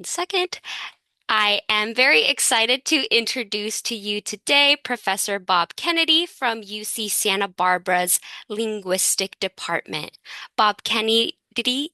Second, I am very excited to introduce to you today Professor Bob Kennedy from UC Santa Barbara's Linguistic Department. Bob Kennedy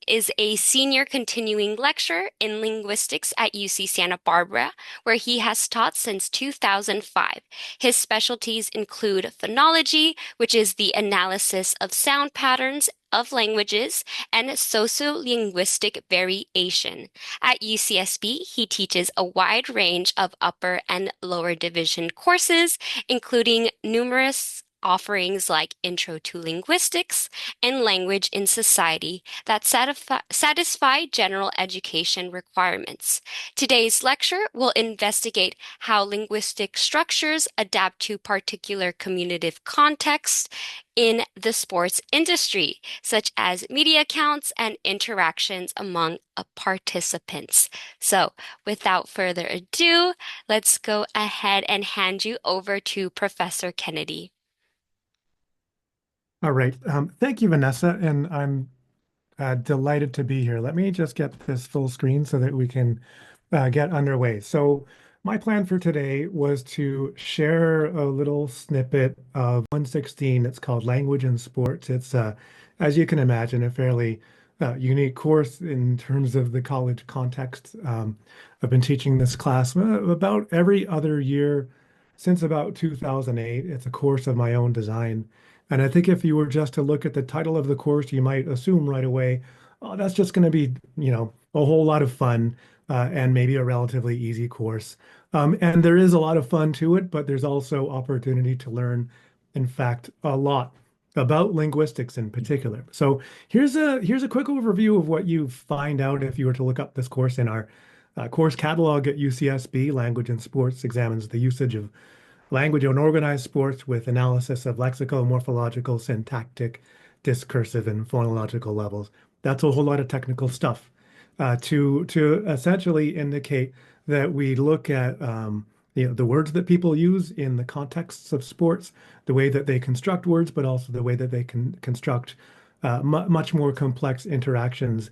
is a senior continuing lecturer in linguistics at UC Santa Barbara, where he has taught since 2005. His specialties include phonology, which is the analysis of sound patterns of languages, and sociolinguistic variation. At UCSB, he teaches a wide range of upper and lower division courses, including numerous offerings like Intro to Linguistics and Language in Society that satisfy general education requirements. Today's lecture will investigate how linguistic structures adapt to particular communicative contexts in the sports industry, such as media counts and interactions among participants. So, without further ado, let's go ahead and hand you over to Professor Kennedy. All right. Thank you, Vanessa, and I'm delighted to be here. Let me just get this full screen so that we can get underway. So, my plan for today was to share a little snippet of 116. It's called Language and Sports. It's, as you can imagine, a fairly unique course in terms of the college context. I've been teaching this class about every other year since about 2008. It's a course of my own design. And I think if you were just to look at the title of the course, you might assume right away, oh, that's just going to be, a whole lot of fun and maybe a relatively easy course. And there is a lot of fun to it, but there's also opportunity to learn, in fact, a lot about linguistics in particular. So here's a quick overview of what you find out if you were to look up this course in our course catalog at UCSB. Language and Sports examines the usage of language in organized sports with analysis of lexical, morphological, syntactic, discursive, and phonological levels. That's a whole lot of technical stuff to essentially indicate that we look at the words that people use in the contexts of sports, the way that they construct words, but also the way that they can construct much more complex interactions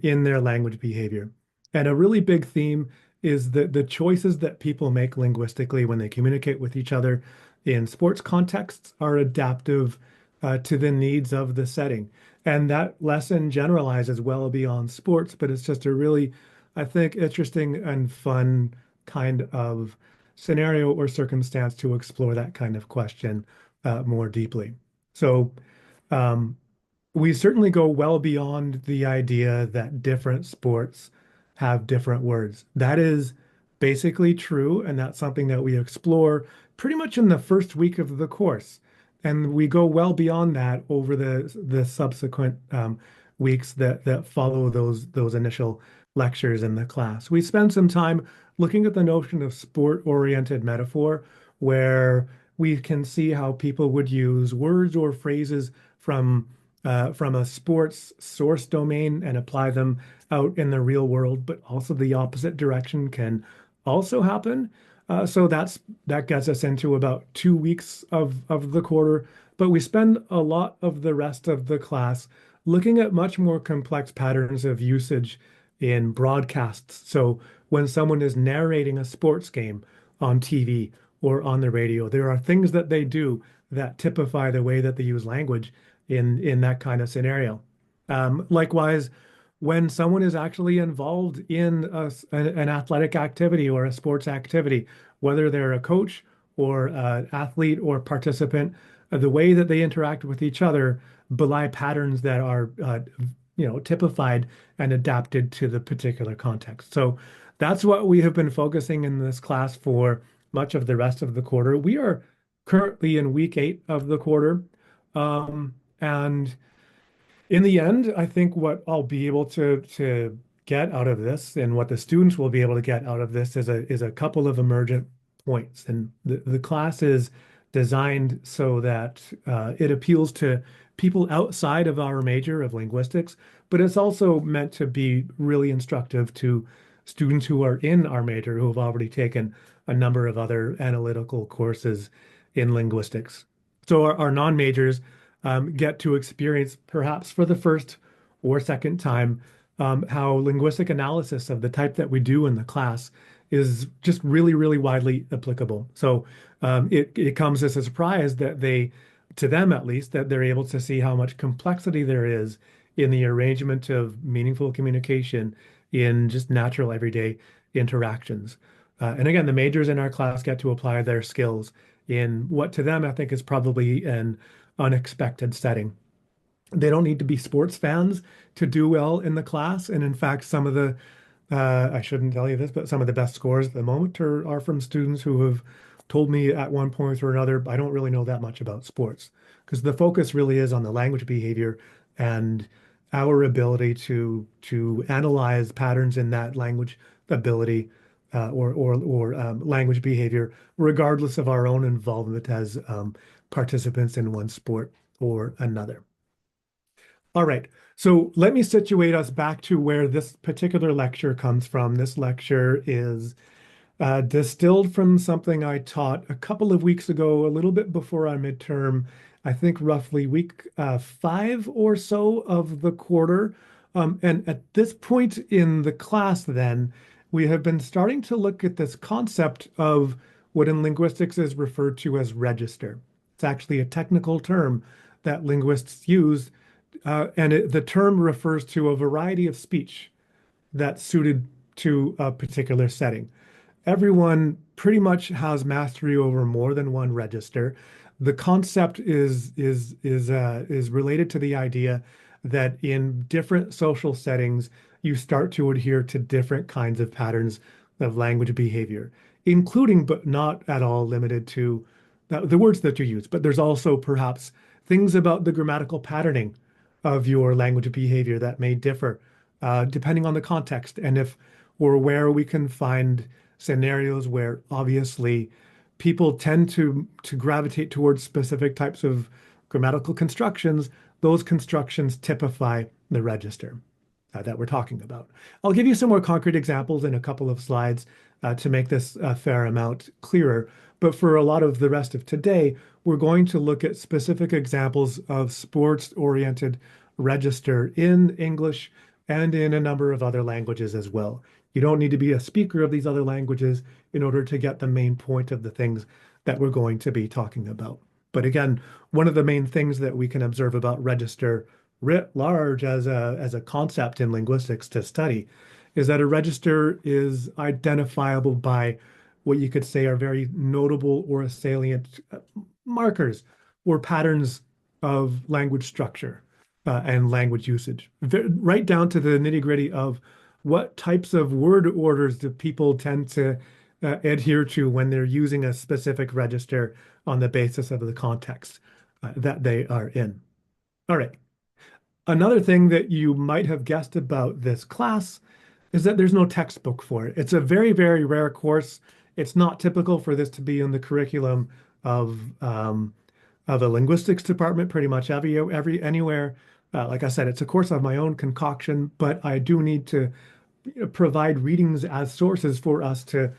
in their language behavior. And a really big theme is that the choices that people make linguistically when they communicate with each other in sports contexts are adaptive to the needs of the setting. And that lesson generalizes well beyond sports, but it's just a really, I think, interesting and fun kind of scenario or circumstance to explore that kind of question more deeply. So, um, we certainly go well beyond the idea that different sports have different words. That is basically true, and that's something that we explore pretty much in the first week of the course. And we go well beyond that over the subsequent weeks that follow those initial lectures in the class. We spend some time looking at the notion of sport-oriented metaphor, where we can see how people would use words or phrases from a sports source domain and apply them out in the real world, but also the opposite direction can also happen. So that gets us into about 2 weeks of the quarter, but we spend a lot of the rest of the class looking at much more complex patterns of usage in broadcasts. So when someone is narrating a sports game on TV or on the radio, there are things that they do that typify the way that they use language in that kind of scenario. Likewise, when someone is actually involved in an athletic activity or a sports activity, whether they're a coach or an athlete or participant, the way that they interact with each other belie patterns that are, typified and adapted to the particular context. So that's what we have been focusing in this class for much of the rest of the quarter. We are currently in week 8 of the quarter. And in the end, I think what I'll be able to get out of this and what the students will be able to get out of this is a couple of emergent points. And the class is designed so that it appeals to people outside of our major of linguistics, but it's also meant to be really instructive to students who are in our major who have already taken a number of other analytical courses in linguistics. So our non-majors get to experience, perhaps for the first or second time, how linguistic analysis of the type that we do in the class is just really, really widely applicable. So it comes as a surprise that to them at least, that they're able to see how much complexity there is in the arrangement of meaningful communication in just natural everyday interactions. And again, the majors in our class get to apply their skills in what to them I think is probably an unexpected setting. They don't need to be sports fans to do well in the class. And in fact, some of the, I shouldn't tell you this, but some of the best scores at the moment are from students who have told me at one point or another, I don't really know that much about sports. Because the focus really is on the language behavior and our ability to analyze patterns in that language ability or language behavior, regardless of our own involvement as participants in one sport or another. All right. So let me situate us back to where this particular lecture comes from. This lecture is distilled from something I taught a couple of weeks ago, a little bit before our midterm, I think roughly week 5 or so of the quarter. And at this point in the class, then, we have been starting to look at this concept of what in linguistics is referred to as register. It's actually a technical term that linguists use, the term refers to a variety of speech that's suited to a particular setting. Everyone pretty much has mastery over more than one register. The concept is related to the idea that in different social settings, you start to adhere to different kinds of patterns of language behavior, including but not at all limited to the words that you use. But there's also perhaps things about the grammatical patterning of your language behavior that may differ depending on the context. And if or where we can find scenarios where obviously people tend to gravitate towards specific types of grammatical constructions, those constructions typify the register that we're talking about. I'll give you some more concrete examples in a couple of slides to make this a fair amount clearer. But for a lot of the rest of today, we're going to look at specific examples of sports-oriented register in English and in a number of other languages as well. You don't need to be a speaker of these other languages in order to get the main point of the things that we're going to be talking about. But again, one of the main things that we can observe about register writ large as a concept in linguistics to study is that a register is identifiable by what you could say are very notable or salient markers or patterns of language structure and language usage, right down to the nitty-gritty of what types of word orders do people tend to adhere to when they're using a specific register on the basis of the context that they are in. All right. Another thing that you might have guessed about this class is that there's no textbook for it. It's a very, very rare course. It's not typical for this to be in the curriculum of um, of a linguistics department, pretty much anywhere. Like I said, it's a course of my own concoction, but I do need to provide readings as sources for us to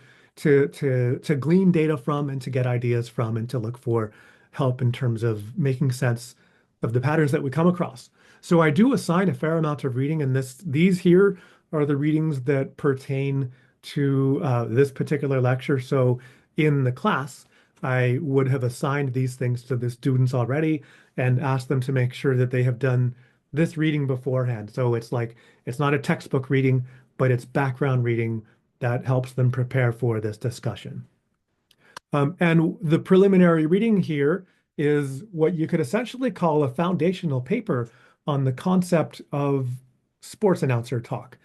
glean data from and to get ideas from and to look for help in terms of making sense of the patterns that we come across. So I do assign a fair amount of reading, and these here are the readings that pertain to this particular lecture. So in the class, I would have assigned these things to the students already and asked them to make sure that they have done this reading beforehand. So it's not a textbook reading, but it's background reading that helps them prepare for this discussion. And the preliminary reading here is what you could essentially call a foundational paper on the concept of sports announcer talk,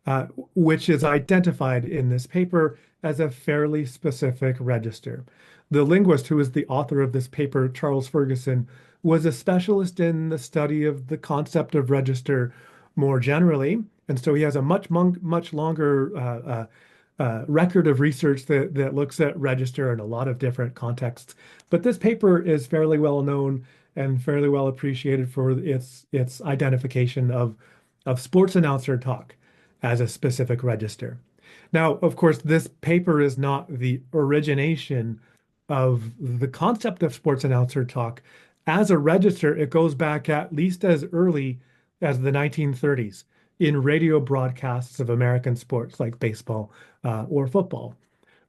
uh, which is identified in this paper as a fairly specific register. The linguist who is the author of this paper, Charles Ferguson, was a specialist in the study of the concept of register more generally. And so he has a much longer record of research that looks at register in a lot of different contexts. But this paper is fairly well known and fairly well appreciated for its identification of sports announcer talk as a specific register. Now, of course, this paper is not the origination of the concept of sports announcer talk. As a register, it goes back at least as early as the 1930s. in radio broadcasts of American sports like baseball or football.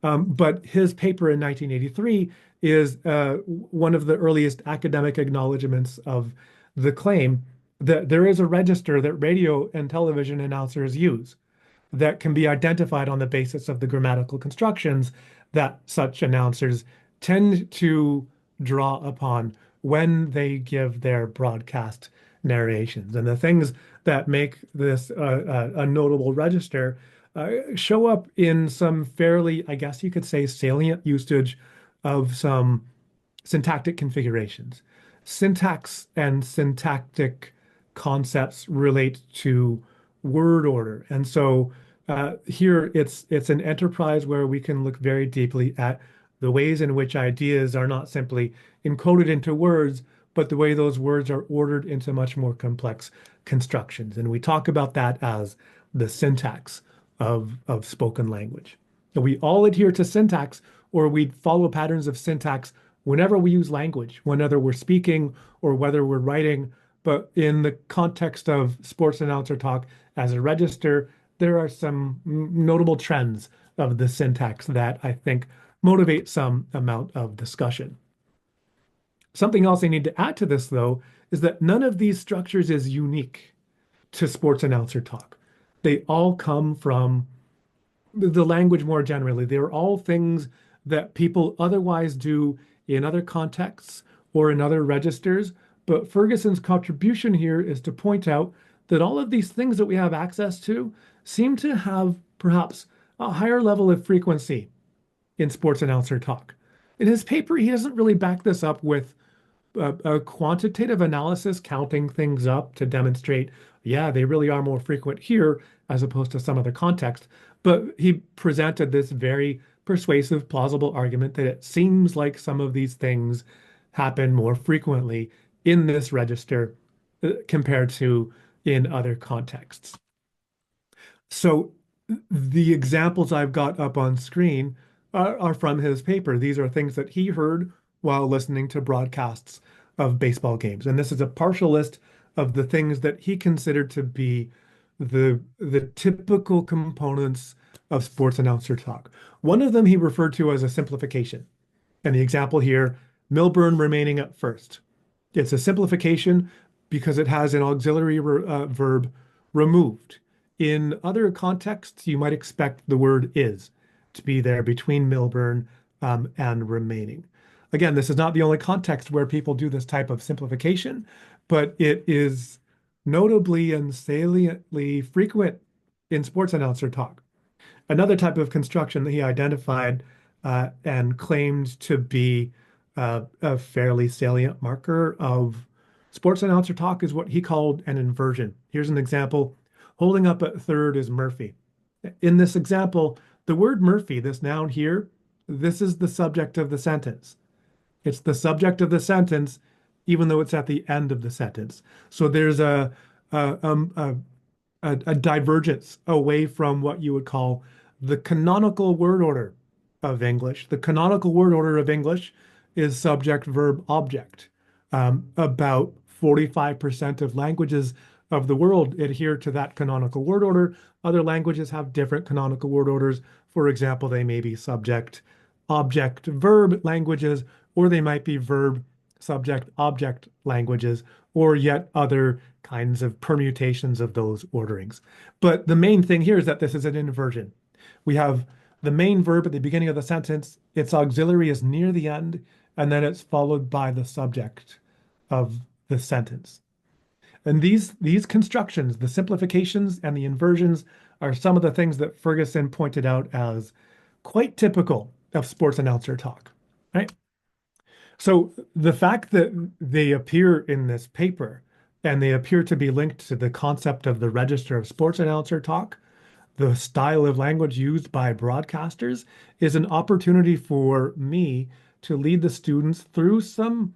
But his paper in 1983 is one of the earliest academic acknowledgments of the claim that there is a register that radio and television announcers use that can be identified on the basis of the grammatical constructions that such announcers tend to draw upon when they give their broadcast narrations. And the things that make this a notable register show up in some fairly, I guess you could say, salient usage of some syntactic configurations. Syntax and syntactic concepts relate to word order. And so here it's an enterprise where we can look very deeply at the ways in which ideas are not simply encoded into words, but the way those words are ordered into much more complex constructions. And we talk about that as the syntax of spoken language. And we all adhere to syntax, or we follow patterns of syntax whenever we use language, whether we're speaking or whether we're writing. But in the context of sports announcer talk as a register, there are some notable trends of the syntax that I think motivate some amount of discussion. Something else I need to add to this, though, is that none of these structures is unique to sports announcer talk. They all come from the language more generally. They're all things that people otherwise do in other contexts or in other registers. But Ferguson's contribution here is to point out that all of these things that we have access to seem to have perhaps a higher level of frequency in sports announcer talk. In his paper, he doesn't really back this up with a quantitative analysis counting things up to demonstrate, yeah, they really are more frequent here as opposed to some other context. But he presented this very persuasive, plausible argument that it seems like some of these things happen more frequently in this register compared to in other contexts. So the examples I've got up on screen are from his paper. These are things that he heard while listening to broadcasts of baseball games. And this is a partial list of the things that he considered to be the typical components of sports announcer talk. One of them he referred to as a simplification. And the example here, Milburn remaining at first. It's a simplification because it has an auxiliary verb removed. In other contexts, you might expect the word is to be there between Milburn and remaining. Again, this is not the only context where people do this type of simplification, but it is notably and saliently frequent in sports announcer talk. Another type of construction that he identified and claimed to be a fairly salient marker of sports announcer talk is what he called an inversion. Here's an example. Holding up at third is Murphy. In this example, the word Murphy, this noun here, this is the subject of the sentence. It's the subject of the sentence, even though it's at the end of the sentence. So there's a, um, a, a divergence away from what you would call the canonical word order of English. The canonical word order of English is subject, verb, object. About 45% of languages of the world adhere to that canonical word order. Other languages have different canonical word orders. For example, they may be subject, object, verb languages, or they might be verb, subject, object languages, or yet other kinds of permutations of those orderings. But the main thing here is that this is an inversion. We have the main verb at the beginning of the sentence, its auxiliary is near the end, and then it's followed by the subject of the sentence. And these constructions, the simplifications and the inversions, are some of the things that Ferguson pointed out as quite typical of sports announcer talk, right? So the fact that they appear in this paper and they appear to be linked to the concept of the register of sports announcer talk, the style of language used by broadcasters, is an opportunity for me to lead the students through some,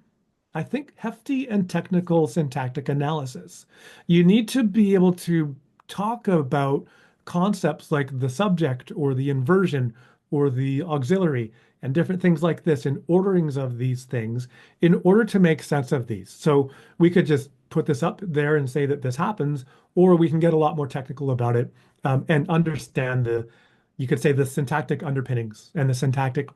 I think, hefty and technical syntactic analysis. You need to be able to talk about concepts like the subject or the inversion or the auxiliary and different things like this and orderings of these things in order to make sense of these. So we could just put this up there and say that this happens, or we can get a lot more technical about it and understand you could say the syntactic underpinnings and the syntactic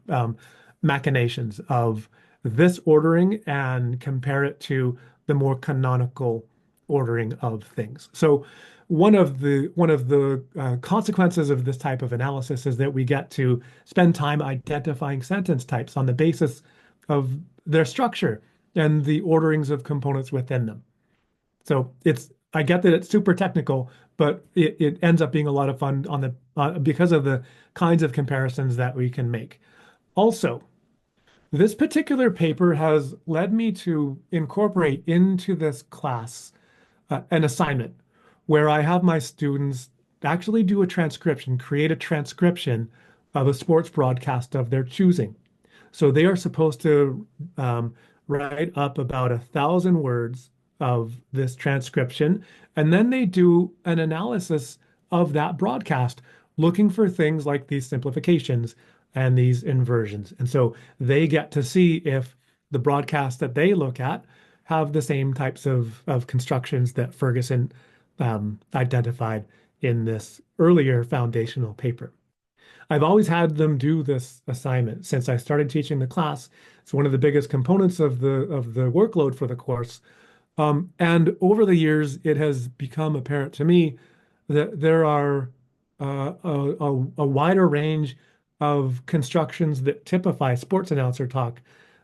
machinations of this ordering and compare it to the more canonical ordering of things. So one of the consequences of this type of analysis is that we get to spend time identifying sentence types on the basis of their structure and the orderings of components within them. So I get that it's super technical, but it ends up being a lot of fun on the because of the kinds of comparisons that we can make. Also, this particular paper has led me to incorporate into this class an assignment where I have my students actually do a transcription, create a transcription of a sports broadcast of their choosing. So they are supposed to write up about 1,000 words of this transcription, and then they do an analysis of that broadcast, looking for things like these simplifications and these inversions. And so they get to see if the broadcasts that they look at have the same types of constructions that Ferguson identified in this earlier foundational paper. I've always had them do this assignment since I started teaching the class. It's one of the biggest components of the workload for the course. And over the years, it has become apparent to me that there are a wider range of constructions that typify sports announcer talk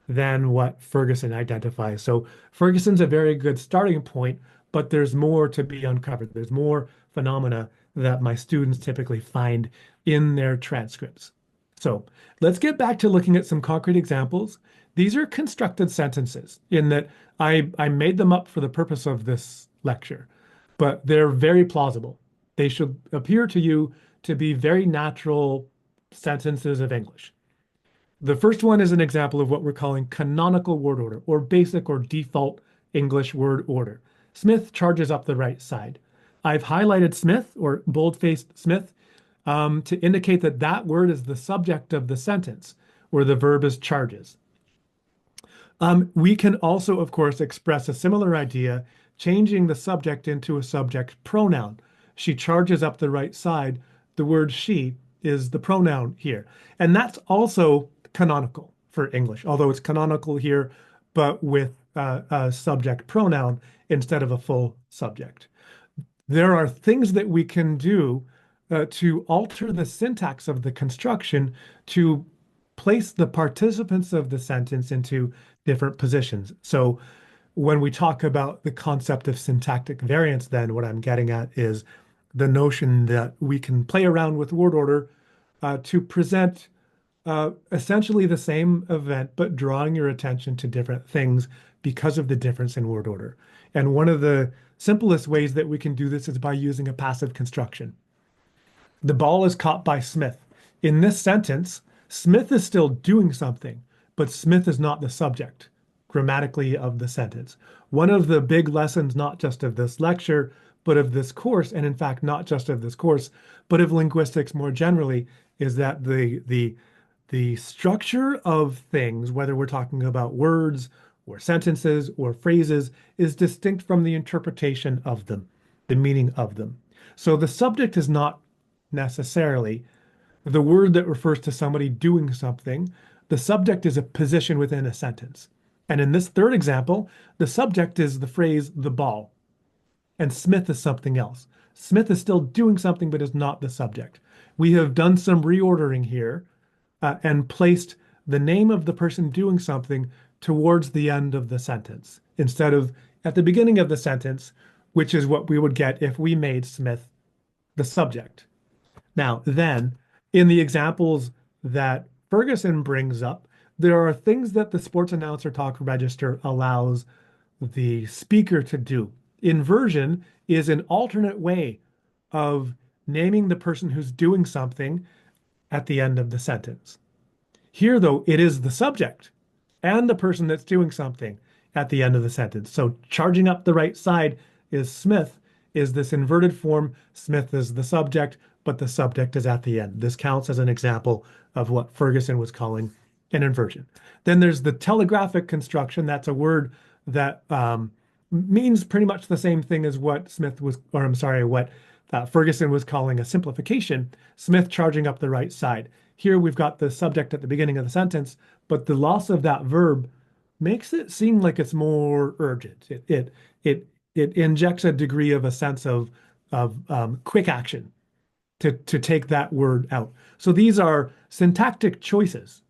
than what Ferguson identifies. So Ferguson's a very good starting point, but there's more to be uncovered. There's more phenomena that my students typically find in their transcripts. So let's get back to looking at some concrete examples. These are constructed sentences in that I made them up for the purpose of this lecture, but they're very plausible. They should appear to you to be very natural sentences of English. The first one is an example of what we're calling canonical word order or basic or default English word order. Smith charges up the right side. I've highlighted Smith or bold-faced Smith to indicate that that word is the subject of the sentence where the verb is charges. We can also, of course, express a similar idea, changing the subject into a subject pronoun. She charges up the right side. The word she is the pronoun here. And that's also canonical for English, although it's canonical here, but with a subject pronoun instead of a full subject. There are things that we can do to alter the syntax of the construction to place the participants of the sentence into different positions. So when we talk about the concept of syntactic variance, then what I'm getting at is the notion that we can play around with word order to present essentially the same event, but drawing your attention to different things because of the difference in word order. And one of the simplest ways that we can do this is by using a passive construction. The ball is caught by Smith. In this sentence, Smith is still doing something, but Smith is not the subject grammatically of the sentence. One of the big lessons, not just of this lecture, but of this course, and in fact, not just of this course, but of linguistics more generally, is that the structure of things, whether we're talking about words or sentences or phrases, is distinct from the interpretation of them, the meaning of them. So the subject is not necessarily the word that refers to somebody doing something. The subject is a position within a sentence. And in this third example, the subject is the phrase the ball, and Smith is something else. Smith is still doing something, but is not the subject. We have done some reordering here and placed the name of the person doing something towards the end of the sentence instead of at the beginning of the sentence, which is what we would get if we made Smith the subject. Now, then, in the examples that Ferguson brings up, there are things that the sports announcer talk register allows the speaker to do. Inversion is an alternate way of naming the person who's doing something at the end of the sentence. Here, though, it is the subject and the person that's doing something at the end of the sentence. So charging up the right side is Smith, is this inverted form. Smith is the subject, but the subject is at the end. This counts as an example of what Ferguson was calling an inversion. Then there's the telegraphic construction. That's a word that means pretty much the same thing as what Smith was, or I'm sorry, what Ferguson was calling a simplification, Smith charging up the right side. Here we've got the subject at the beginning of the sentence, but the loss of that verb makes it seem like it's more urgent. It injects a degree of a sense of quick action to take that word out. So these are syntactic choices,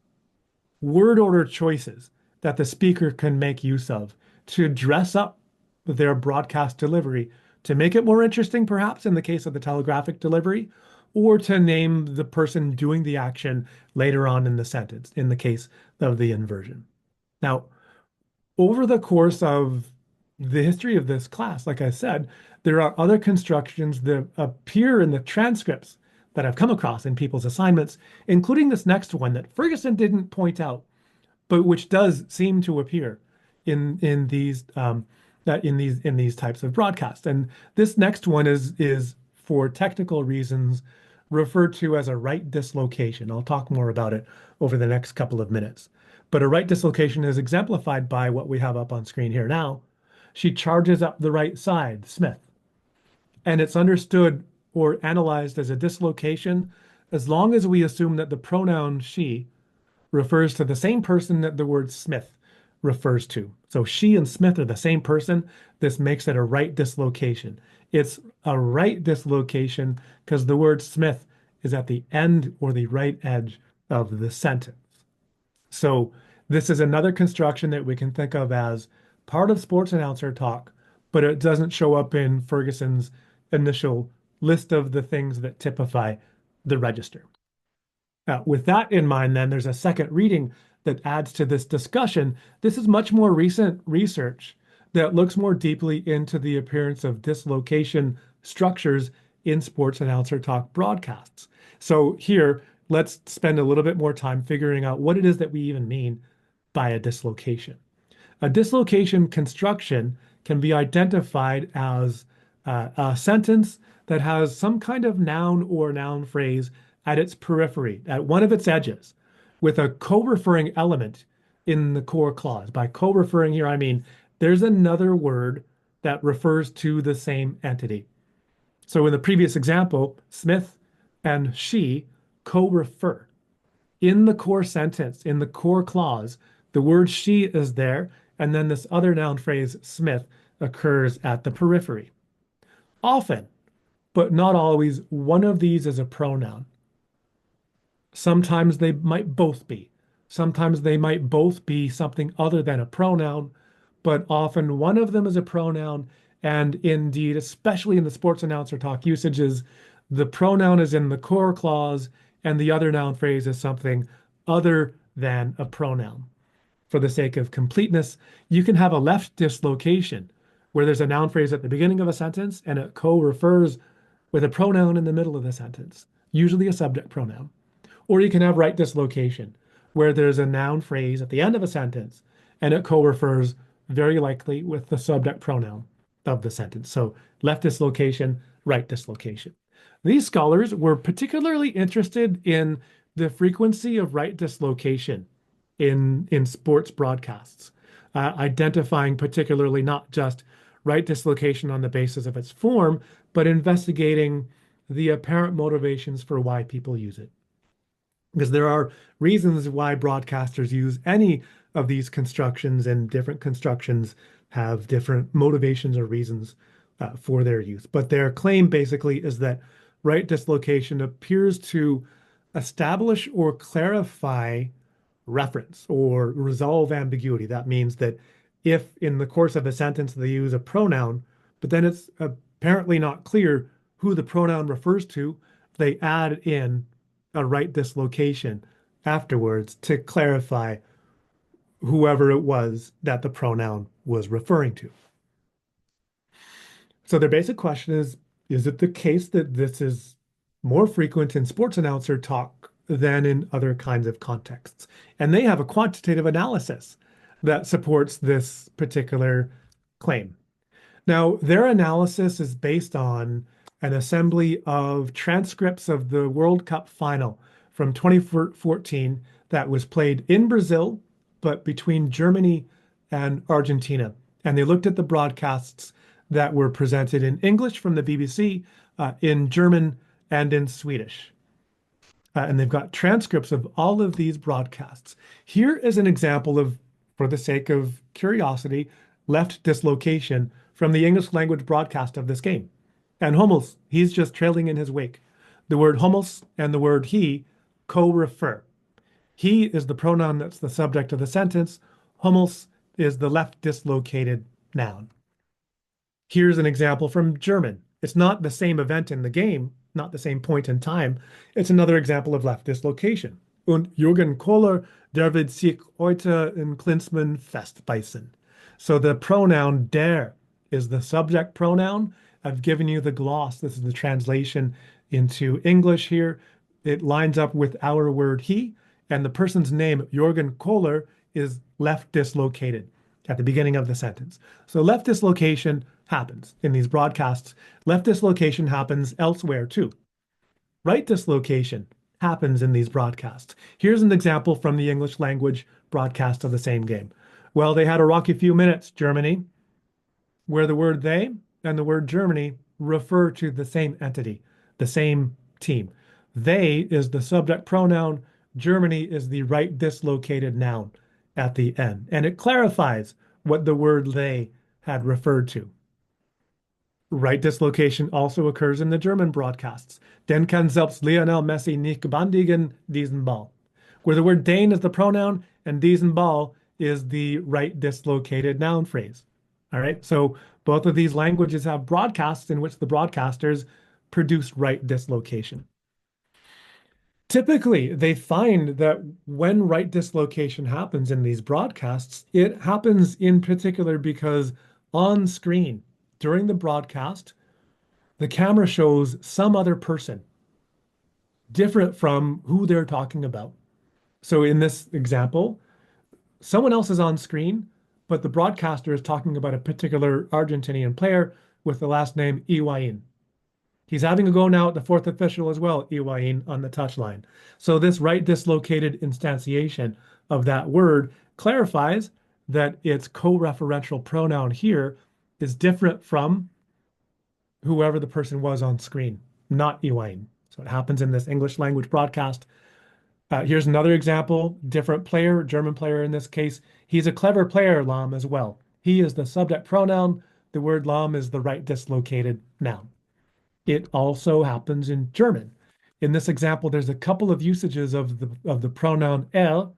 word order choices that the speaker can make use of to dress up their broadcast delivery, to make it more interesting, perhaps in the case of the telegraphic delivery, or to name the person doing the action later on in the sentence, in the case of the inversion. Now, over the course of the history of this class, like I said, there are other constructions that appear in the transcripts that I've come across in people's assignments, including this next one that Ferguson didn't point out, but which does seem to appear in these that in these types of broadcasts. And this next one is for technical reasons referred to as a right dislocation. I'll talk more about it over the next couple of minutes. But a right dislocation is exemplified by what we have up on screen here now. She charges up the right side, Smith, and it's understood or analyzed as a dislocation as long as we assume that the pronoun she refers to the same person that the word Smith refers to. So she and Smith are the same person. This makes it a right dislocation. It's a right dislocation because the word Smith is at the end or the right edge of the sentence. So this is another construction that we can think of as part of sports announcer talk, but it doesn't show up in Ferguson's initial list of the things that typify the register. With that in mind, then there's a second reading that adds to this discussion. This is much more recent research that looks more deeply into the appearance of dislocation structures in sports announcer talk broadcasts. So here, let's spend a little bit more time figuring out what it is that we even mean by a dislocation. A dislocation construction can be identified as a sentence that has some kind of noun or noun phrase at its periphery, at one of its edges, with a co-referring element in the core clause. By co-referring here, I mean there's another word that refers to the same entity. So in the previous example, Smith and she co-refer. In the core sentence, in the core clause, the word she is there, and then this other noun phrase, Smith, occurs at the periphery. Often, but not always, one of these is a pronoun. Sometimes they might both be. Sometimes they might both be something other than a pronoun, but often one of them is a pronoun. And indeed, especially in the sports announcer talk usages, the pronoun is in the core clause and the other noun phrase is something other than a pronoun. For the sake of completeness, you can have a left dislocation where there's a noun phrase at the beginning of a sentence and it co-refers with a pronoun in the middle of the sentence, usually a subject pronoun. Or you can have right dislocation, where there's a noun phrase at the end of a sentence and it co-refers very likely with the subject pronoun of the sentence. So left dislocation, right dislocation. These scholars were particularly interested in the frequency of right dislocation in sports broadcasts, identifying particularly not just right dislocation on the basis of its form, but investigating the apparent motivations for why people use it. Because there are reasons why broadcasters use any of these constructions, and different constructions have different motivations or reasons for their use. But their claim basically is that right dislocation appears to establish or clarify reference or resolve ambiguity. That means that if in the course of a sentence they use a pronoun, but then it's apparently not clear who the pronoun refers to, they add in a right dislocation afterwards to clarify whoever it was that the pronoun was referring to. So their basic question is it the case that this is more frequent in sports announcer talk than in other kinds of contexts? And they have a quantitative analysis that supports this particular claim. Now, their analysis is based on an assembly of transcripts of the World Cup final from 2014 that was played in Brazil, but between Germany and Argentina. And they looked at the broadcasts that were presented in English from the BBC, in German, and in Swedish. And they've got transcripts of all of these broadcasts. Here is an example of, for the sake of curiosity, left dislocation from the English language broadcast of this game. And Hummels, he's just trailing in his wake. The word Hummels and the word he co-refer. He is the pronoun that's the subject of the sentence. Hummels is the left dislocated noun. Here's an example from German. It's not the same event in the game, not the same point in time. It's another example of left dislocation. Und Jürgen Kohler, der wird sich heute in Klinsmann festbeißen. So the pronoun der is the subject pronoun. I've given you the gloss. This is the translation into English here. It lines up with our word he, and the person's name, Jürgen Kohler, is left dislocated at the beginning of the sentence. So left dislocation happens in these broadcasts. Left dislocation happens elsewhere too. Right dislocation happens in these broadcasts. Here's an example from the English language broadcast of the same game. Well, they had a rocky few minutes, Germany, where the word they and the word Germany refer to the same entity, the same team. They is the subject pronoun. Germany is the right dislocated noun at the end. And it clarifies what the word they had referred to. Right dislocation also occurs in the German broadcasts. Den kann selbst Lionel Messi nicht bändigen diesen Ball, where the word den is the pronoun and diesen Ball is the right dislocated noun phrase. All right, so both of these languages have broadcasts in which the broadcasters produce right dislocation. Typically, they find that when right dislocation happens in these broadcasts, it happens in particular because on screen during the broadcast, the camera shows some other person different from who they're talking about. So in this example, someone else is on screen, but the broadcaster is talking about a particular Argentinian player with the last name Higuain. He's having a go now at the fourth official as well, Higuain, on the touchline. So this right dislocated instantiation of that word clarifies that its co-referential pronoun here is different from whoever the person was on screen, not Higuain. So it happens in this English language broadcast. Here's another example, different player, German player in this case. He's a clever player, Lam, as well. He is the subject pronoun. The word Lam is the right dislocated noun. It also happens in German. In this example, there's a couple of usages of the pronoun er,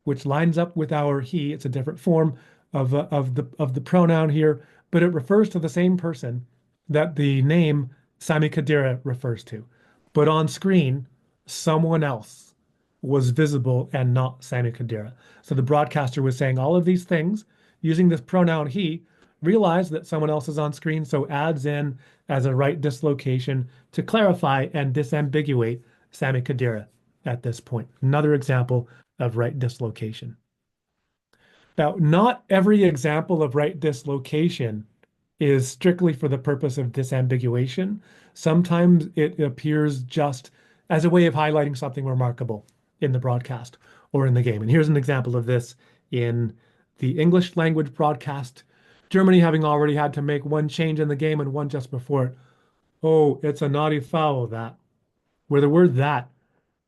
which lines up with our he. It's a different form of the pronoun here, but it refers to the same person that the name Sami Khedira refers to. But on screen, someone else was visible and not Sami Khedira. So the broadcaster was saying all of these things using this pronoun he, realized that someone else is on screen, so adds in as a right dislocation to clarify and disambiguate Sami Khedira at this point. Another example of right dislocation. Now, not every example of right dislocation is strictly for the purpose of disambiguation. Sometimes it appears just as a way of highlighting something remarkable in the broadcast or in the game. And here's an example of this in the English language broadcast. Germany having already had to make one change in the game and one just before it. Oh, it's a naughty foul, that. Where the word that,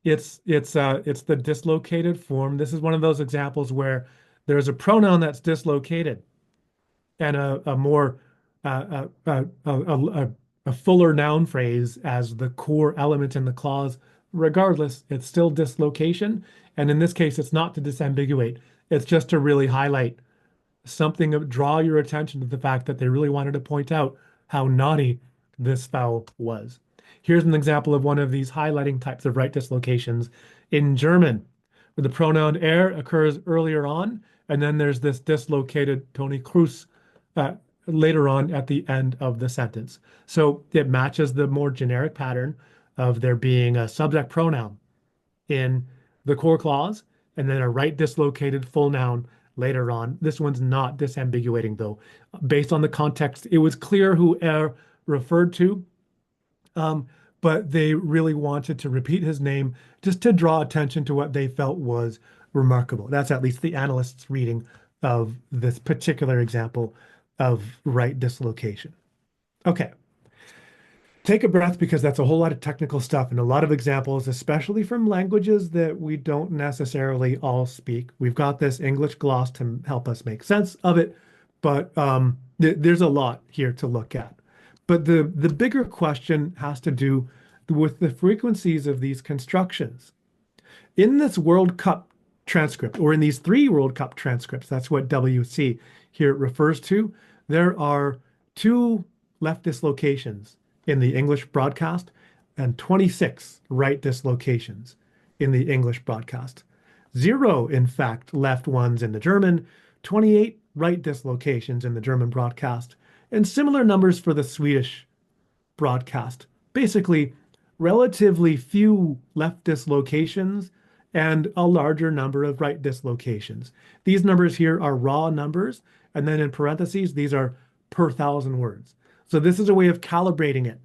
it's the dislocated form. This is one of those examples where there's a pronoun that's dislocated and a more a fuller noun phrase as the core element in the clause. Regardless, it's still dislocation. And in this case, it's not to disambiguate. It's just to really highlight something, draw your attention to the fact that they really wanted to point out how naughty this foul was. Here's an example of one of these highlighting types of right dislocations in German, where the pronoun er occurs earlier on, and then there's this dislocated Toni Kroos later on at the end of the sentence. So it matches the more generic pattern of there being a subject pronoun in the core clause and then a right dislocated full noun later on. This one's not disambiguating though. Based on the context, it was clear who er referred to, but they really wanted to repeat his name just to draw attention to what they felt was remarkable. That's at least the analyst's reading of this particular example of right dislocation. Okay, take a breath because that's a whole lot of technical stuff and a lot of examples, especially from languages that we don't necessarily all speak. We've got this English gloss to help us make sense of it, but there's a lot here to look at. But the bigger question has to do with the frequencies of these constructions. In this World Cup transcript, or in these three World Cup transcripts, that's what WC here refers to, there are two left dislocations in the English broadcast and 26 right dislocations in the English broadcast. Zero, in fact, left ones in the German, 28 right dislocations in the German broadcast, and similar numbers for the Swedish broadcast. Basically, relatively few left dislocations and a larger number of right dislocations. These numbers here are raw numbers, and then in parentheses, these are per thousand words. So this is a way of calibrating it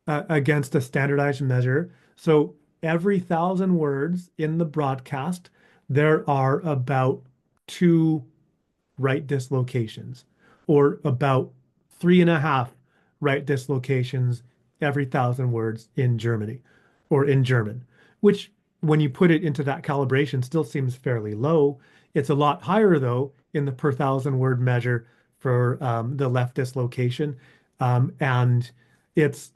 against a standardized measure. So every thousand words in the broadcast, there are about two right dislocations, or about 3.5 right dislocations every thousand words in Germany or in German, which when you put it into that calibration still seems fairly low. It's a lot higher though in the per thousand word measure for the left dislocation. And it's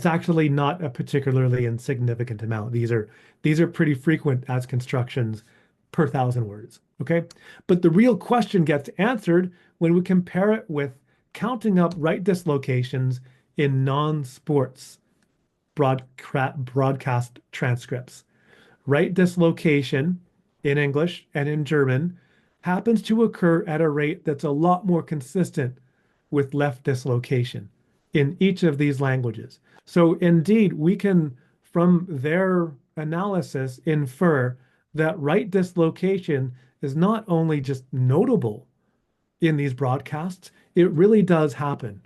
actually not a particularly insignificant amount. These are pretty frequent as constructions per thousand words. Okay. But the real question gets answered when we compare it with counting up right dislocations in non-sports broadcast transcripts. Right dislocation in English and in German happens to occur at a rate that's a lot more consistent with left dislocation in each of these languages. So indeed, we can, from their analysis, infer that right dislocation is not only just notable in these broadcasts, it really does happen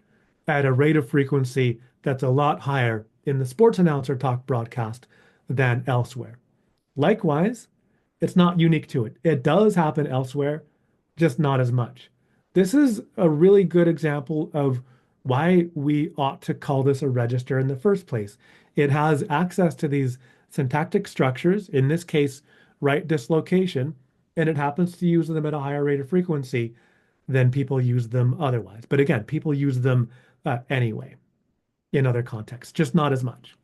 at a rate of frequency that's a lot higher in the sports announcer talk broadcast than elsewhere. Likewise, it's not unique to it. It does happen elsewhere, just not as much. This is a really good example of why we ought to call this a register in the first place. It has access to these syntactic structures, in this case, right dislocation, and it happens to use them at a higher rate of frequency than people use them otherwise. But again, people use them anyway in other contexts, just not as much.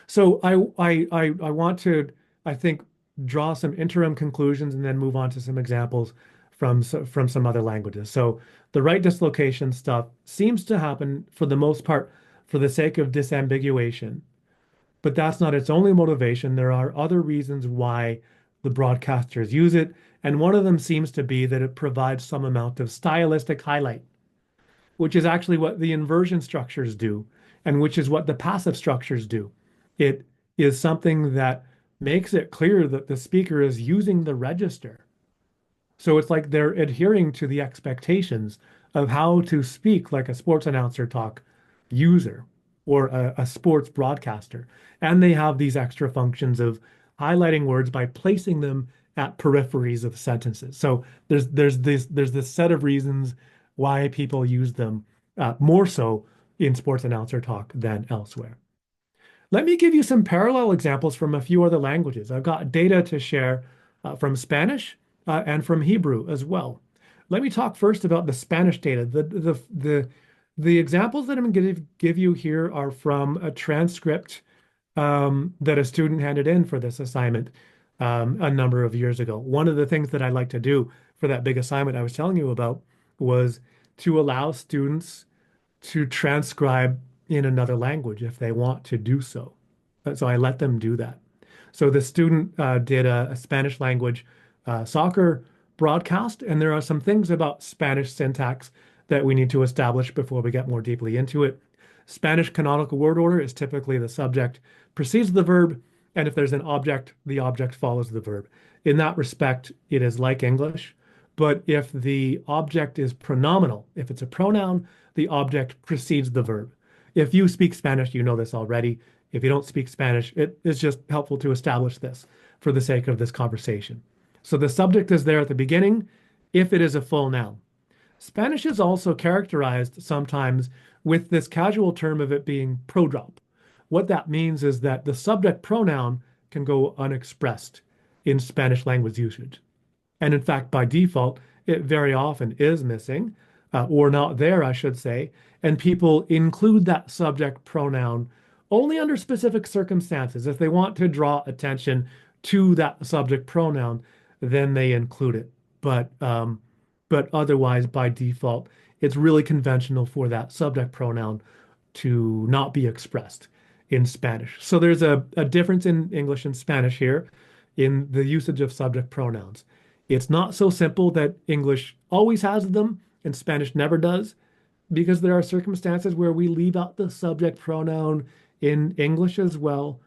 So I want to, I think, draw some interim conclusions and then move on to some examples from some other languages. So the right dislocation stuff seems to happen for the most part for the sake of disambiguation, but that's not its only motivation. There are other reasons why the broadcasters use it, and one of them seems to be that it provides some amount of stylistic highlight, which is actually what the inversion structures do, and which is what the passive structures do. It is something that makes it clear that the speaker is using the register. So it's like they're adhering to the expectations of how to speak like a sports announcer talk user or a sports broadcaster. And they have these extra functions of highlighting words by placing them at peripheries of sentences. So there's this set of reasons why people use them more so in sports announcer talk than elsewhere. Let me give you some parallel examples from a few other languages. I've got data to share from Spanish and from Hebrew as well. Let me talk first about the Spanish data. The examples that I'm going to give you here are from a transcript that a student handed in for this assignment a number of years ago. One of the things that I like to do for that big assignment I was telling you about was to allow students to transcribe in another language if they want to do so. So I let them do that. So the student did a Spanish language soccer broadcast, and there are some things about Spanish syntax that we need to establish before we get more deeply into it. Spanish canonical word order is typically the subject precedes the verb, and if there's an object, the object follows the verb. In that respect, it is like English, but if the object is pronominal, if it's a pronoun, the object precedes the verb. If you speak Spanish, you know this already. If you don't speak Spanish, it is just helpful to establish this for the sake of this conversation. So the subject is there at the beginning, if it is a full noun. Spanish is also characterized sometimes with this casual term of it being prodrop. What that means is that the subject pronoun can go unexpressed in Spanish language usage. And in fact, by default, it very often is missing, or not there, I should say. And people include that subject pronoun only under specific circumstances. If they want to draw attention to that subject pronoun, then they include it. But otherwise, by default, it's really conventional for that subject pronoun to not be expressed in Spanish. So there's a difference in English and Spanish here in the usage of subject pronouns. It's not so simple that English always has them and Spanish never does, because there are circumstances where we leave out the subject pronoun in English as well.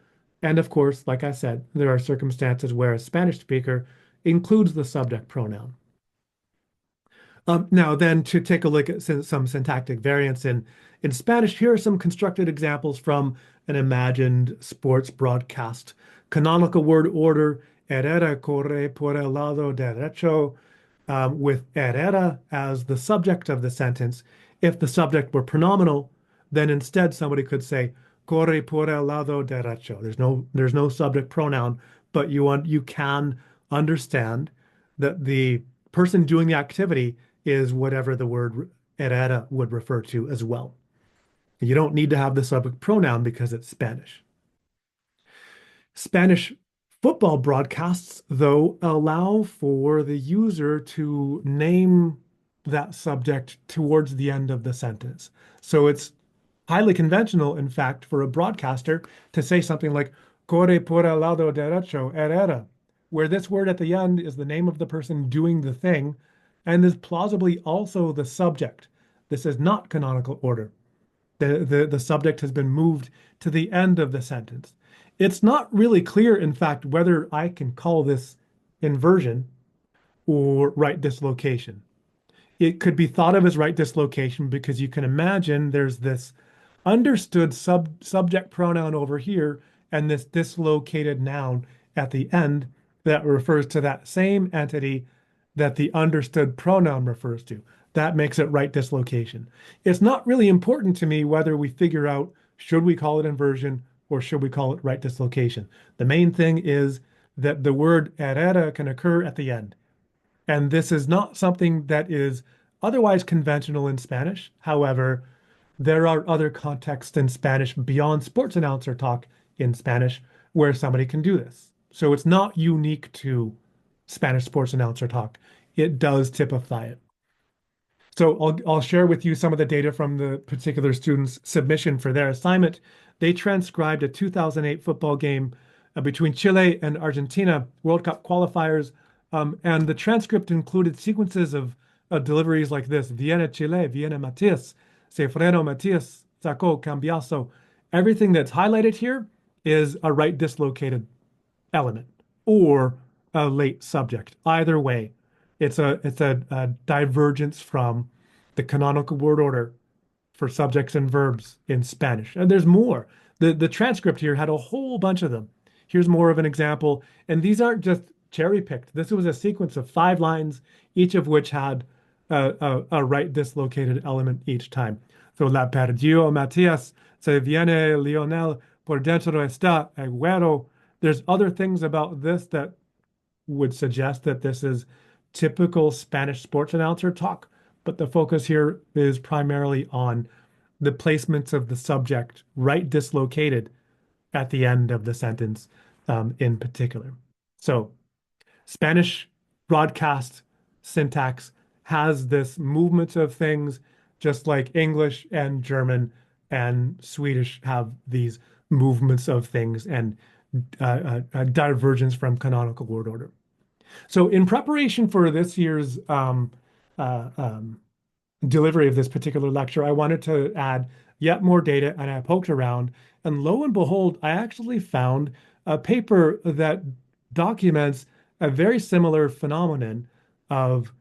And of course, like I said, there are circumstances where a Spanish speaker includes the subject pronoun. Now, then, to take a look at some syntactic variants in Spanish, here are some constructed examples from an imagined sports broadcast. Canonical word order, Herrera corre por el lado derecho, with Herrera as the subject of the sentence. If the subject were pronominal, then instead somebody could say, corre por el lado derecho. There's no subject pronoun, but you can understand that the person doing the activity is whatever the word Herrera would refer to as well. You don't need to have the subject pronoun because it's Spanish. Spanish football broadcasts, though, allow for the user to name that subject towards the end of the sentence. So it's highly conventional, in fact, for a broadcaster to say something like corre por el lado derecho, Herrera, where this word at the end is the name of the person doing the thing and is plausibly also the subject. This is not canonical order. The subject has been moved to the end of the sentence. It's not really clear, in fact, whether I can call this inversion or right dislocation. It could be thought of as right dislocation because you can imagine there's this understood subject pronoun over here and this dislocated noun at the end that refers to that same entity that the understood pronoun refers to. That makes it right dislocation. It's not really important to me whether we figure out should we call it inversion or should we call it right dislocation. The main thing is that the word herrera can occur at the end. And this is not something that is otherwise conventional in Spanish. However, there are other contexts in Spanish beyond sports announcer talk in Spanish where somebody can do this. So it's not unique to Spanish sports announcer talk. It does typify it. So I'll share with you some of the data from the particular student's submission for their assignment. They transcribed a 2008 football game between Chile and Argentina, World Cup qualifiers, and the transcript included sequences of deliveries like this: Viene Chile, viene Matias, se freno Matias, sacó cambiazo. Everything that's highlighted here is a right dislocated element or a late subject. Either way, it's a divergence from the canonical word order for subjects and verbs in Spanish. And there's more. The transcript here had a whole bunch of them. Here's more of an example. And these aren't just cherry picked. This was a sequence of 5 lines, each of which had a right dislocated element each time. So la perdió Matías, se viene Lionel, por dentro está Agüero. There's other things about this that would suggest that this is typical Spanish sports announcer talk, but the focus here is primarily on the placements of the subject right dislocated at the end of the sentence in particular. So Spanish broadcast syntax has this movement of things, just like English and German and Swedish have these movements of things and divergence from canonical word order. So, in preparation for this year's uh, um, delivery of this particular lecture, I wanted to add yet more data, and I poked around, and lo and behold, I actually found a paper that documents a very similar phenomenon of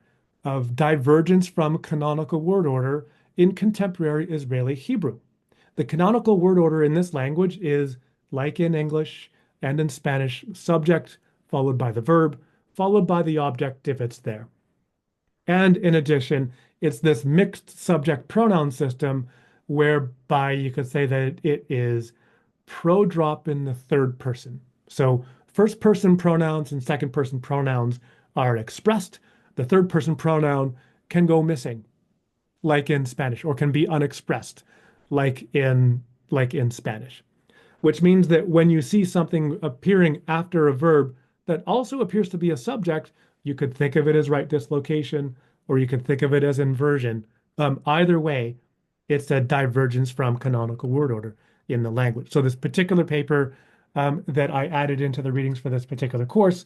divergence from canonical word order in contemporary Israeli Hebrew. The canonical word order in this language is, like in English and in Spanish, subject followed by the verb, followed by the object if it's there. And in addition, it's this mixed subject pronoun system whereby you could say that it is pro-drop in the third person. So first person pronouns and second person pronouns are expressed. The third person pronoun can go missing, like in Spanish, or can be unexpressed, like in like in Spanish, which means that when you see something appearing after a verb that also appears to be a subject, you could think of it as right dislocation, or you could think of it as inversion. Either way, it's a divergence from canonical word order in the language. So this particular paper that I added into the readings for this particular course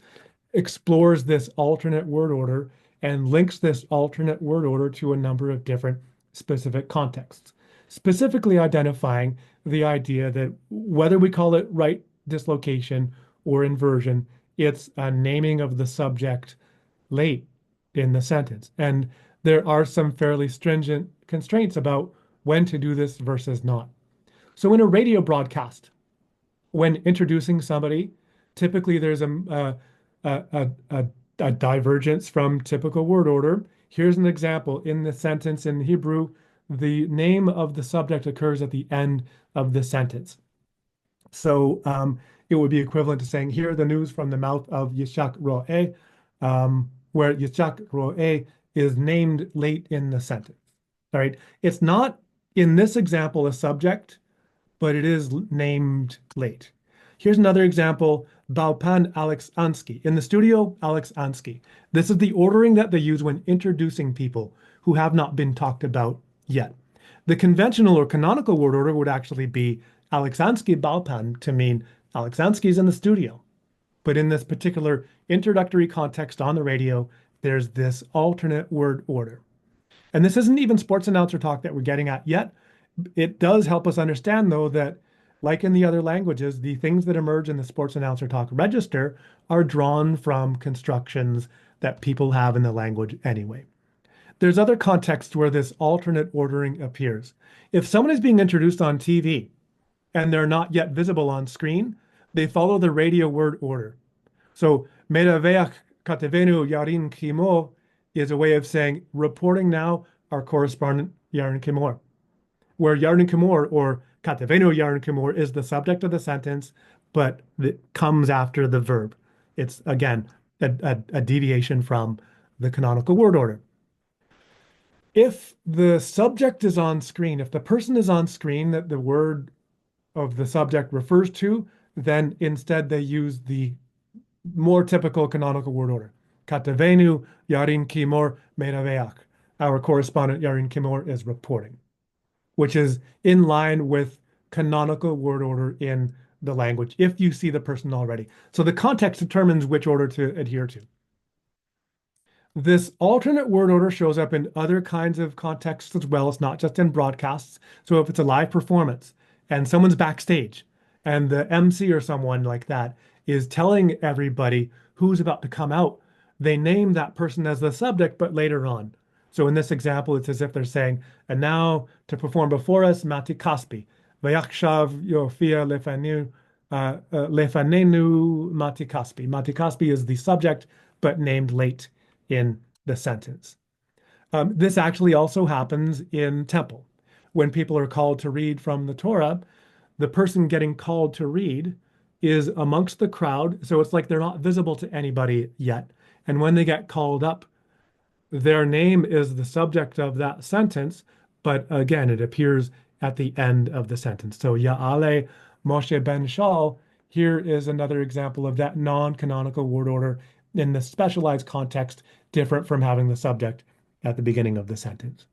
explores this alternate word order and links this alternate word order to a number of different specific contexts, specifically identifying the idea that whether we call it right dislocation or inversion, it's a naming of the subject late in the sentence. And there are some fairly stringent constraints about when to do this versus not. So in a radio broadcast, when introducing somebody, typically there's a divergence from typical word order. Here's an example. In the sentence in Hebrew, the name of the subject occurs at the end of the sentence. So it would be equivalent to saying, "Hear the news from the mouth of Yishak Ro'eh," where Yishak Ro'eh is named late in the sentence. All right. It's not in this example a subject, but it is named late. Here's another example, Balpan Alex Ansky. In the studio, Alex Ansky. This is the ordering that they use when introducing people who have not been talked about yet. The conventional or canonical word order would actually be Alexansky Balpan to mean Alexansky's in the studio. But in this particular introductory context on the radio, there's this alternate word order. And this isn't even sports announcer talk that we're getting at yet. It does help us understand, though, that like in the other languages, the things that emerge in the sports announcer talk register are drawn from constructions that people have in the language anyway. There's other contexts where this alternate ordering appears. If someone is being introduced on TV and they're not yet visible on screen, they follow the radio word order. So, Medaveach Katevenu Yarin Kimo is a way of saying, reporting now our correspondent Yarin Kimor, where Yarin Kimor or Katevenu Yarin Kimor is the subject of the sentence, but it comes after the verb. It's, again, a deviation from the canonical word order. If the subject is on screen, if the person is on screen that the word of the subject refers to, then instead they use the more typical canonical word order. Katevenu Yarin Kimor Medaveach. Our correspondent Yarin Kimor is reporting, which is in line with canonical word order in the language if you see the person already. So the context determines which order to adhere to. This alternate word order shows up in other kinds of contexts as well. It's not just in broadcasts. So if it's a live performance and someone's backstage and the MC or someone like that is telling everybody who's about to come out, they name that person as the subject, but later on. So in this example, it's as if they're saying, and now to perform before us, Mati Kaspi. Vayakshav Yofia Lefanenu Mati Kaspi. Mati Kaspi is the subject, but named late in the sentence. This actually also happens in temple. When people are called to read from the Torah, the person getting called to read is amongst the crowd, so it's like they're not visible to anybody yet. And when they get called up, their name is the subject of that sentence, but again, it appears at the end of the sentence. So Ya'ale Moshe ben Shal, here is another example of that non-canonical word order in the specialized context, different from having the subject at the beginning of the sentence.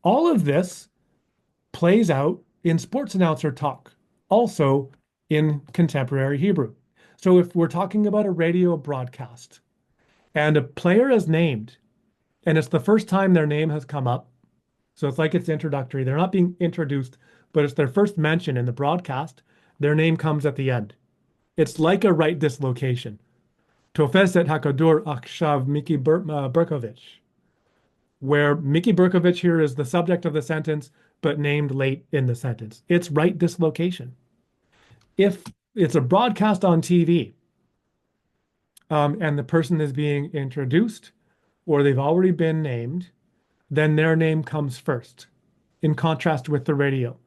All of this plays out in sports announcer talk, also in contemporary Hebrew. So if we're talking about a radio broadcast and a player is named, and it's the first time their name has come up, so it's like it's introductory. They're not being introduced, but it's their first mention in the broadcast. Their name comes at the end. It's like a right dislocation. Tofeset Hakadur Akshav Miki Berkovich, where Miki Berkovich here is the subject of the sentence, but named late in the sentence. It's right dislocation. If it's a broadcast on TV and the person is being introduced, or they've already been named, then their name comes first, in contrast with the radio.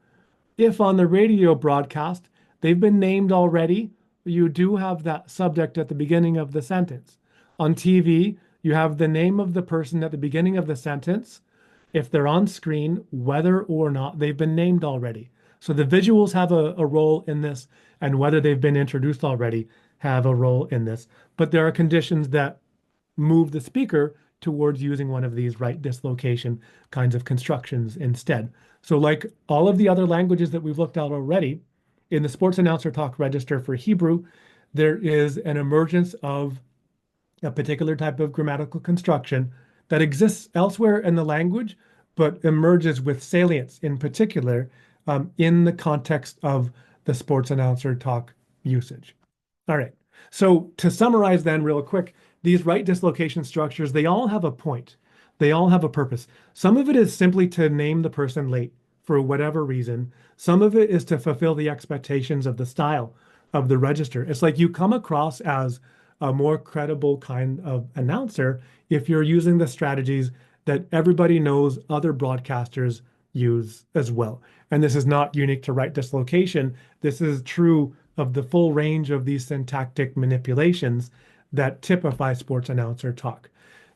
If on the radio broadcast they've been named already, you do have that subject at the beginning of the sentence. On TV, you have the name of the person at the beginning of the sentence if they're on screen, whether or not they've been named already. So the visuals have a role in this, and whether they've been introduced already have a role in this. But there are conditions that move the speaker towards using one of these right dislocation kinds of constructions instead. So, like all of the other languages that we've looked at already, in the sports announcer talk register for Hebrew, there is an emergence of a particular type of grammatical construction that exists elsewhere in the language, but emerges with salience in particular in the context of the sports announcer talk usage. All right. So to summarize then real quick, these right dislocation structures, they all have a point. They all have a purpose. Some of it is simply to name the person late for whatever reason. Some of it is to fulfill the expectations of the style of the register. It's like you come across as a more credible kind of announcer if you're using the strategies that everybody knows other broadcasters use as well. And this is not unique to right dislocation. This is true of the full range of these syntactic manipulations that typify sports announcer talk.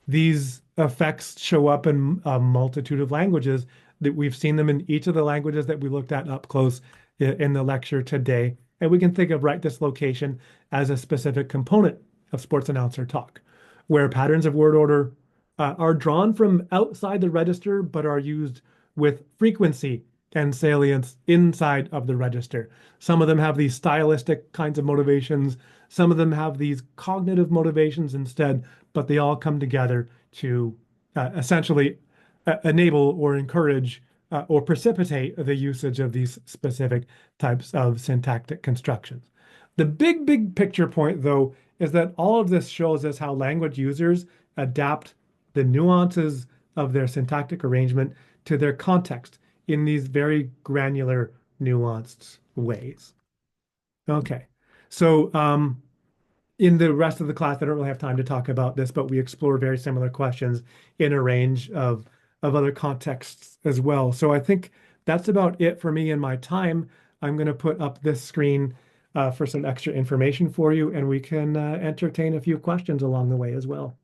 These effects show up in a multitude of languages that we've seen them in each of the languages that we looked at up close in the lecture today. And we can think of right dislocation as a specific component of sports announcer talk, where patterns of word order are drawn from outside the register, but are used with frequency and salience inside of the register. Some of them have these stylistic kinds of motivations. Some of them have these cognitive motivations instead, but they all come together to essentially enable or encourage or precipitate the usage of these specific types of syntactic constructions. The big picture point, though, is that all of this shows us how language users adapt the nuances of their syntactic arrangement to their context in these very granular, nuanced ways. Okay, so in the rest of the class, I don't really have time to talk about this, but we explore very similar questions in a range of other contexts as well. So I think that's about it for me in my time. I'm going to put up this screen for some extra information for you, and we can entertain a few questions along the way as well.